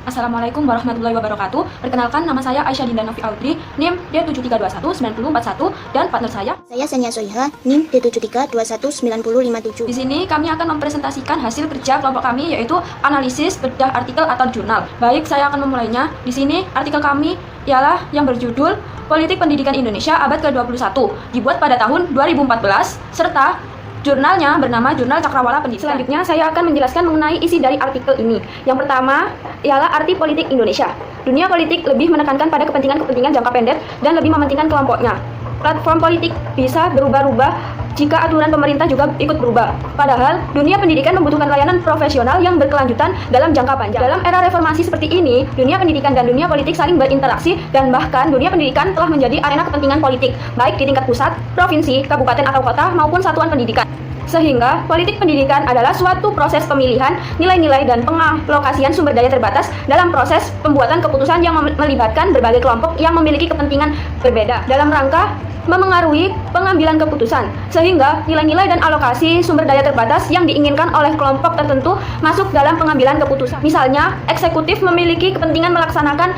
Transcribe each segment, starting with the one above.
Assalamualaikum warahmatullahi wabarakatuh. Perkenalkan, nama saya Aisyah Dinda Novi Audrey, NIM D73219041, dan partner saya. Saya Sania Soiha, NIM D73219057. Di sini kami akan mempresentasikan hasil kerja kelompok kami, yaitu analisis bedah artikel atau jurnal. Baik, saya akan memulainya. Di sini artikel kami ialah yang berjudul Politik Pendidikan Indonesia Abad ke-21, dibuat pada tahun 2014, serta jurnalnya bernama Jurnal Cakrawala Pendidikan. Selanjutnya saya akan menjelaskan mengenai isi dari artikel ini. Yang pertama ialah arti politik Indonesia. Dunia politik lebih menekankan pada kepentingan-kepentingan jangka pendek dan lebih mementingkan kelompoknya. Platform politik bisa berubah-ubah jika aturan pemerintah juga ikut berubah. Padahal dunia pendidikan membutuhkan layanan profesional yang berkelanjutan dalam jangka panjang. Dalam era reformasi seperti ini, dunia pendidikan dan dunia politik saling berinteraksi, dan bahkan dunia pendidikan telah menjadi arena kepentingan politik, baik di tingkat pusat, provinsi, kabupaten atau kota, maupun satuan pendidikan. Sehingga politik pendidikan adalah suatu proses pemilihan nilai-nilai dan pengalokasian sumber daya terbatas dalam proses pembuatan keputusan yang melibatkan berbagai kelompok yang memiliki kepentingan berbeda dalam rangka memengaruhi pengambilan keputusan, sehingga nilai-nilai dan alokasi sumber daya terbatas yang diinginkan oleh kelompok tertentu masuk dalam pengambilan keputusan. Misalnya, eksekutif memiliki kepentingan melaksanakan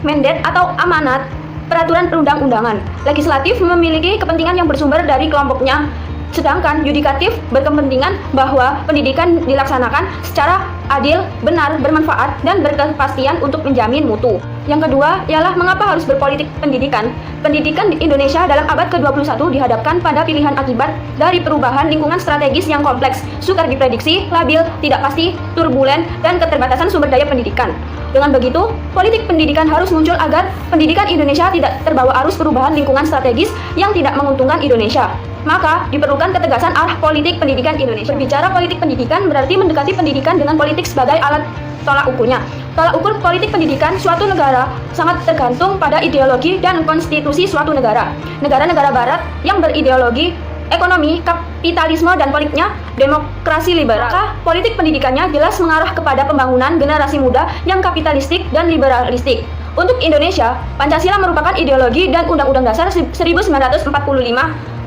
mandat atau amanat peraturan perundang-undangan. Legislatif memiliki kepentingan yang bersumber dari kelompoknya, sedangkan yudikatif berkepentingan bahwa pendidikan dilaksanakan secara adil, benar, bermanfaat, dan berkepastian untuk menjamin mutu. Yang kedua ialah mengapa harus berpolitik pendidikan. Pendidikan di Indonesia dalam abad ke-21 dihadapkan pada pilihan akibat dari perubahan lingkungan strategis yang kompleks, sukar diprediksi, labil, tidak pasti, turbulen, dan keterbatasan sumber daya pendidikan. Dengan begitu, politik pendidikan harus muncul agar pendidikan Indonesia tidak terbawa arus perubahan lingkungan strategis yang tidak menguntungkan Indonesia. Maka diperlukan ketegasan arah politik pendidikan Indonesia. Berbicara politik pendidikan berarti mendekati pendidikan dengan politik sebagai alat tolak ukurnya. Tolak ukur politik pendidikan suatu negara sangat tergantung pada ideologi dan konstitusi suatu negara. Negara-negara barat yang berideologi ekonomi, kapitalisme, dan politiknya demokrasi liberal. Maka politik pendidikannya jelas mengarah kepada pembangunan generasi muda yang kapitalistik dan liberalistik. Untuk Indonesia, Pancasila merupakan ideologi dan Undang-Undang Dasar 1945.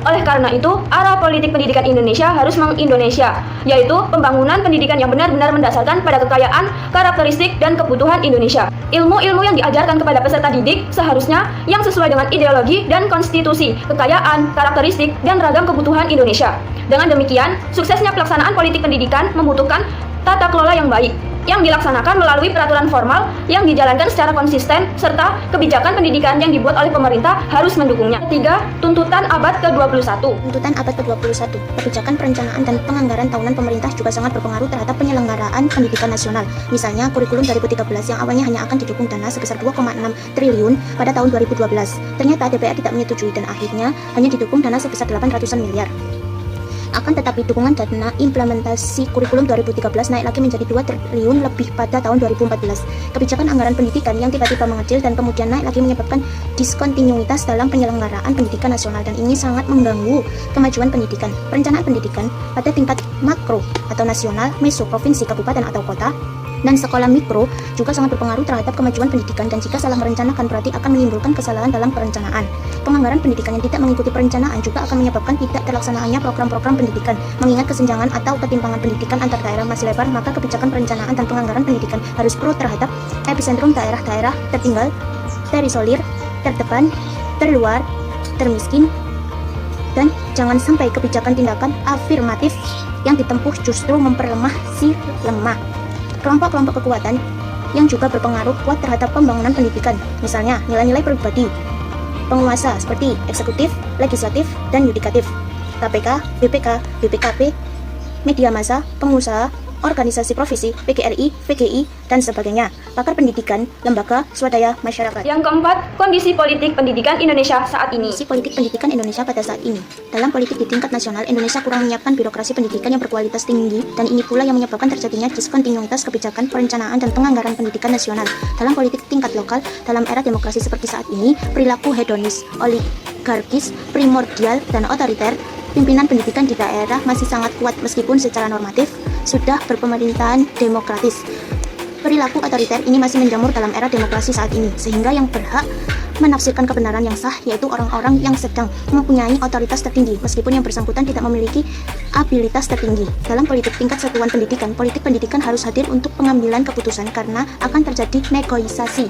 Oleh karena itu, arah politik pendidikan Indonesia harus mengindonesia, yaitu pembangunan pendidikan yang benar-benar mendasarkan pada kekayaan, karakteristik, dan kebutuhan Indonesia. Ilmu-ilmu yang diajarkan kepada peserta didik seharusnya yang sesuai dengan ideologi dan konstitusi, kekayaan, karakteristik, dan ragam kebutuhan Indonesia. Dengan demikian, suksesnya pelaksanaan politik pendidikan membutuhkan tata kelola yang baik, yang dilaksanakan melalui peraturan formal yang dijalankan secara konsisten, serta kebijakan pendidikan yang dibuat oleh pemerintah harus mendukungnya. Ketiga, tuntutan abad ke-21. Tuntutan abad ke-21, kebijakan perencanaan dan penganggaran tahunan pemerintah juga sangat berpengaruh terhadap penyelenggaraan pendidikan nasional. Misalnya, kurikulum 2013 yang awalnya hanya akan didukung dana sebesar 2,6 triliun pada tahun 2012. Ternyata DPR tidak menyetujui dan akhirnya hanya didukung dana sebesar 800-an miliar. Akan tetapi dukungan dana implementasi kurikulum 2013 naik lagi menjadi 2 triliun lebih pada tahun 2014. Kebijakan anggaran pendidikan yang tiba-tiba mengecil dan kemudian naik lagi menyebabkan diskontinuitas dalam penyelenggaraan pendidikan nasional, dan ini sangat mengganggu kemajuan pendidikan. Perencanaan pendidikan pada tingkat makro atau nasional, meso, provinsi, kabupaten atau kota, dan sekolah mikro juga sangat berpengaruh terhadap kemajuan pendidikan, dan jika salah merencanakan berarti akan menimbulkan kesalahan dalam perencanaan. Penganggaran pendidikan yang tidak mengikuti perencanaan juga akan menyebabkan tidak terlaksanaannya program-program pendidikan. Mengingat kesenjangan atau ketimpangan pendidikan antar daerah masih lebar, maka kebijakan perencanaan dan penganggaran pendidikan harus pro terhadap epicentrum daerah-daerah tertinggal, terisolir, terdepan, terluar, termiskin, dan jangan sampai kebijakan tindakan afirmatif yang ditempuh justru memperlemah si lemah. Kelompok-kelompok kekuatan yang juga berpengaruh kuat terhadap pembangunan pendidikan, misalnya nilai-nilai pribadi penguasa seperti eksekutif, legislatif, dan yudikatif, KPK, BPK, BPKP, media massa, pengusaha, organisasi profesi, PGRI, VGI, dan sebagainya, pakar pendidikan, lembaga swadaya masyarakat. Yang keempat, kondisi politik pendidikan Indonesia saat ini. Kondisi politik pendidikan Indonesia pada saat ini. Dalam politik di tingkat nasional, Indonesia kurang menyiapkan birokrasi pendidikan yang berkualitas tinggi, dan ini pula yang menyebabkan terjadinya diskontinuitas kebijakan perencanaan dan penganggaran pendidikan nasional. Dalam politik tingkat lokal, dalam era demokrasi seperti saat ini, perilaku hedonis, oligarkis, primordial, dan otoriter, pimpinan pendidikan di daerah masih sangat kuat meskipun secara normatif sudah berpemerintahan demokratis. Perilaku otoriter ini masih menjamur dalam era demokrasi saat ini, sehingga yang berhak menafsirkan kebenaran yang sah yaitu orang-orang yang sedang mempunyai otoritas tertinggi, meskipun yang bersangkutan tidak memiliki abilitas tertinggi. Dalam politik tingkat satuan pendidikan, politik pendidikan harus hadir untuk pengambilan keputusan karena akan terjadi negosiasi,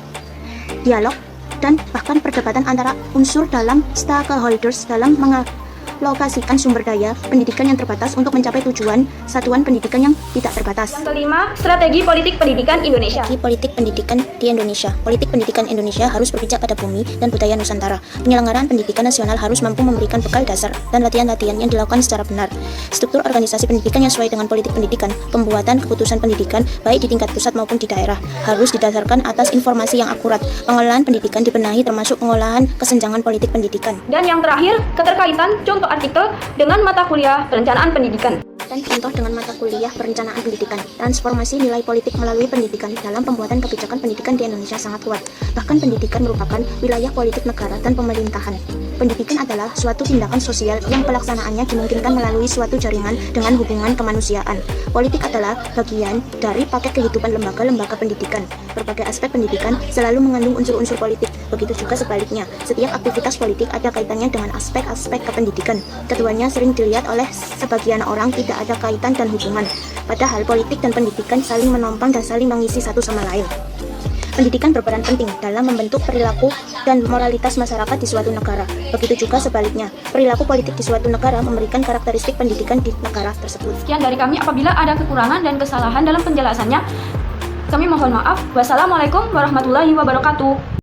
dialog, dan bahkan perdebatan antara unsur dalam stakeholders dalam mengalokasikan sumber daya pendidikan yang terbatas untuk mencapai tujuan satuan pendidikan yang tidak terbatas. Yang kelima, strategi politik pendidikan Indonesia. Strategi politik pendidikan di Indonesia. Politik pendidikan Indonesia harus berpijak pada bumi dan budaya Nusantara. Penyelenggaraan pendidikan nasional harus mampu memberikan bekal dasar dan latihan-latihan yang dilakukan secara benar. Struktur organisasi pendidikan yang sesuai dengan politik pendidikan. Pembuatan keputusan pendidikan baik di tingkat pusat maupun di daerah harus didasarkan atas informasi yang akurat. Pengolahan pendidikan dibenahi termasuk pengolahan kesenjangan politik pendidikan. Dan yang terakhir, keterkaitan contoh artikel dengan mata kuliah perencanaan pendidikan. Dan contoh dengan mata kuliah perencanaan pendidikan. Transformasi nilai politik melalui pendidikan dalam pembuatan kebijakan pendidikan di Indonesia sangat kuat. Bahkan pendidikan merupakan wilayah politik negara dan pemerintahan. Pendidikan adalah suatu tindakan sosial yang pelaksanaannya dimungkinkan melalui suatu jaringan dengan hubungan kemanusiaan. Politik adalah bagian dari paket kehidupan lembaga-lembaga pendidikan. Berbagai aspek pendidikan selalu mengandung unsur-unsur politik. Begitu juga sebaliknya, setiap aktivitas politik ada kaitannya dengan aspek-aspek kependidikan. Keduanya sering dilihat oleh sebagian orang tidak ada kaitan dan hubungan. Padahal politik dan pendidikan saling menopang dan saling mengisi satu sama lain. Pendidikan berperan penting dalam membentuk perilaku dan moralitas masyarakat di suatu negara. Begitu juga sebaliknya, perilaku politik di suatu negara memberikan karakteristik pendidikan di negara tersebut. Sekian dari kami. Apabila ada kekurangan dan kesalahan dalam penjelasannya, kami mohon maaf. Wassalamualaikum warahmatullahi wabarakatuh.